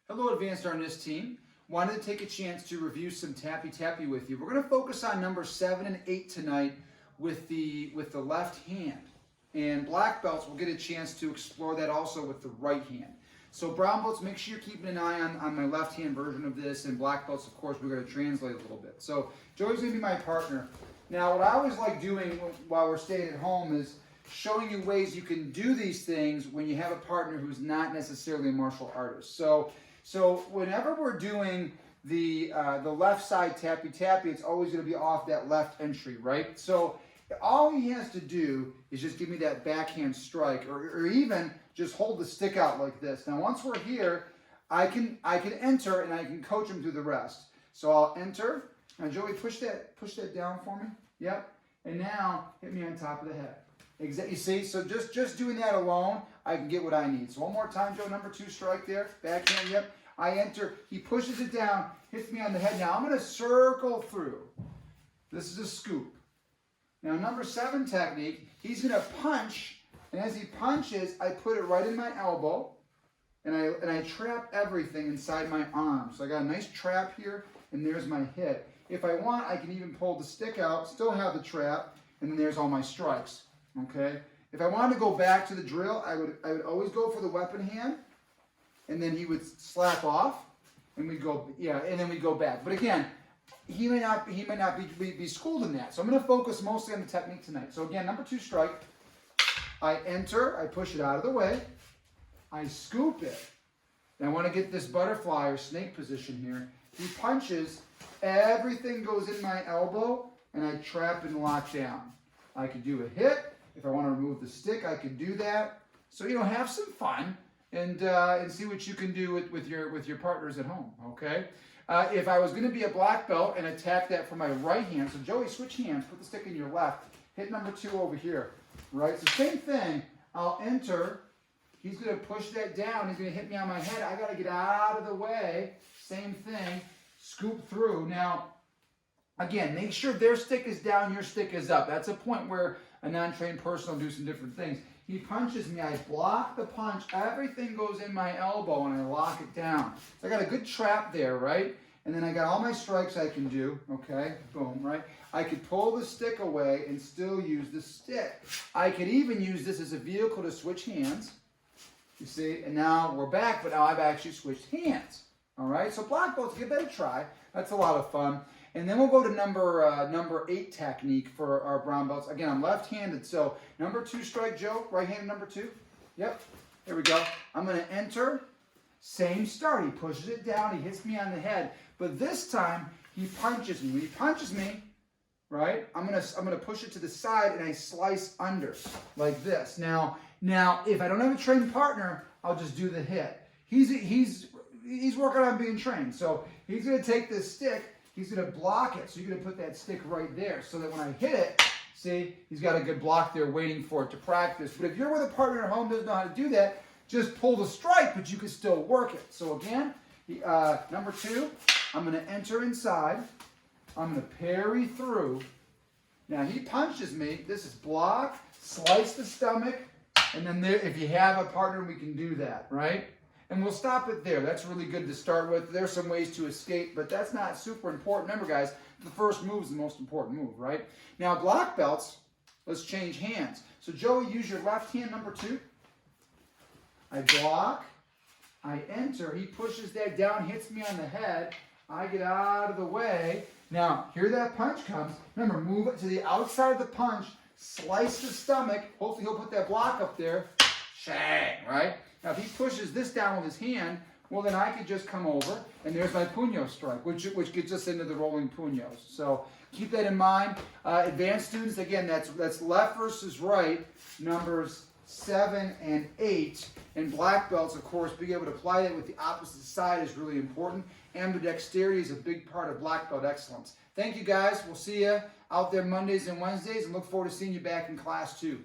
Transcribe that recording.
Hello, Advanced Arnis team. Wanted to take a chance to review some tappy-tappy with you. We're going to focus on number 7 and 8 tonight with the left hand. And black belts will get a chance to explore that also with the right hand. So brown belts, make sure you're keeping an eye on my left hand version of this, and black belts, of course, we're going to translate a little bit. So Joey's going to be my partner. Now, what I always like doing while we're staying at home is showing you ways you can do these things when you have a partner who's not necessarily a martial artist. So whenever we're doing the left side tappy-tappy, it's always going to be off that left entry, right? So all he has to do is just give me that backhand strike, or even just hold the stick out like this. Now, once we're here, I can enter and I can coach him through the rest. So I'll enter. Now, Joey, push that down for me. Yep. And now hit me on top of the head. Exactly. You see, so just doing that alone, I can get what I need. So one more time, Joe, number 2 strike there, backhand, yep. I enter, he pushes it down, hits me on the head. Now I'm going to circle through. This is a scoop. Now number 7 technique, he's going to punch, and as he punches, I put it right in my elbow, and I trap everything inside my arm. So I got a nice trap here, and there's my hit. If I want, I can even pull the stick out, still have the trap, and then there's all my strikes. Okay. If I wanted to go back to the drill, I would always go for the weapon hand, and then he would slap off, and we'd go, yeah, and then we'd go back. But again, he may not be schooled in that. So I'm going to focus mostly on the technique tonight. So again, number 2 strike. I enter, I push it out of the way, I scoop it. And I want to get this butterfly or snake position here. He punches, everything goes in my elbow, and I trap and lock down. I could do a hit. If I want to remove the stick, I could do that. So, have some fun and see what you can do with your partners at home, okay? If I was going to be a black belt and attack that from my right hand, so Joey, switch hands, put the stick in your left, hit number 2 over here, right? So same thing, I'll enter, he's going to push that down, he's going to hit me on my head, I got to get out of the way, same thing, scoop through. Now, again, make sure their stick is down, your stick is up. That's a point where a non-trained person will do some different things. He punches me, I block the punch, everything goes in my elbow, and I lock it down. So I got a good trap there, right? And then I got all my strikes I can do, okay? Boom, right? I could pull the stick away and still use the stick. I could even use this as a vehicle to switch hands, you see? And now we're back, but now I've actually switched hands, all right? So black belts, give that a try. That's a lot of fun. And then we'll go to number 8 technique for our brown belts. Again, I'm left-handed, so number 2 strike, Joe. Right-handed number 2. Yep. There we go. I'm going to enter. Same start. He pushes it down. He hits me on the head. But this time, he punches me. When he punches me, right, I'm gonna push it to the side, and I slice under like this. Now, if I don't have a trained partner, I'll just do the hit. He's working on being trained. So he's going to take this stick. He's going to block it, so you're going to put that stick right there so that when I hit it, see, he's got a good block there waiting for it to practice. But if you're with a partner at home who doesn't know how to do that, just pull the strike, but you can still work it. So again, number 2, I'm going to enter inside. I'm going to parry through. Now, he punches me. This is block, slice the stomach, and then there, if you have a partner, we can do that, right? And we'll stop it there. That's really good to start with. There's some ways to escape, but that's not super important. Remember, guys, the first move is the most important move, right? Now, black belts, let's change hands. So, Joey, use your left hand, number 2. I block. I enter. He pushes that down, hits me on the head. I get out of the way. Now, here that punch comes. Remember, move it to the outside of the punch. Slice the stomach. Hopefully, he'll put that block up there. Shang, right? Now, if he pushes this down with his hand, well, then I could just come over, and there's my puño strike, which gets us into the rolling puños. So keep that in mind. Advanced students, again, that's left versus right, numbers 7 and 8. And black belts, of course, being able to apply that with the opposite side is really important. Ambidexterity is a big part of black belt excellence. Thank you, guys. We'll see you out there Mondays and Wednesdays, and look forward to seeing you back in class 2.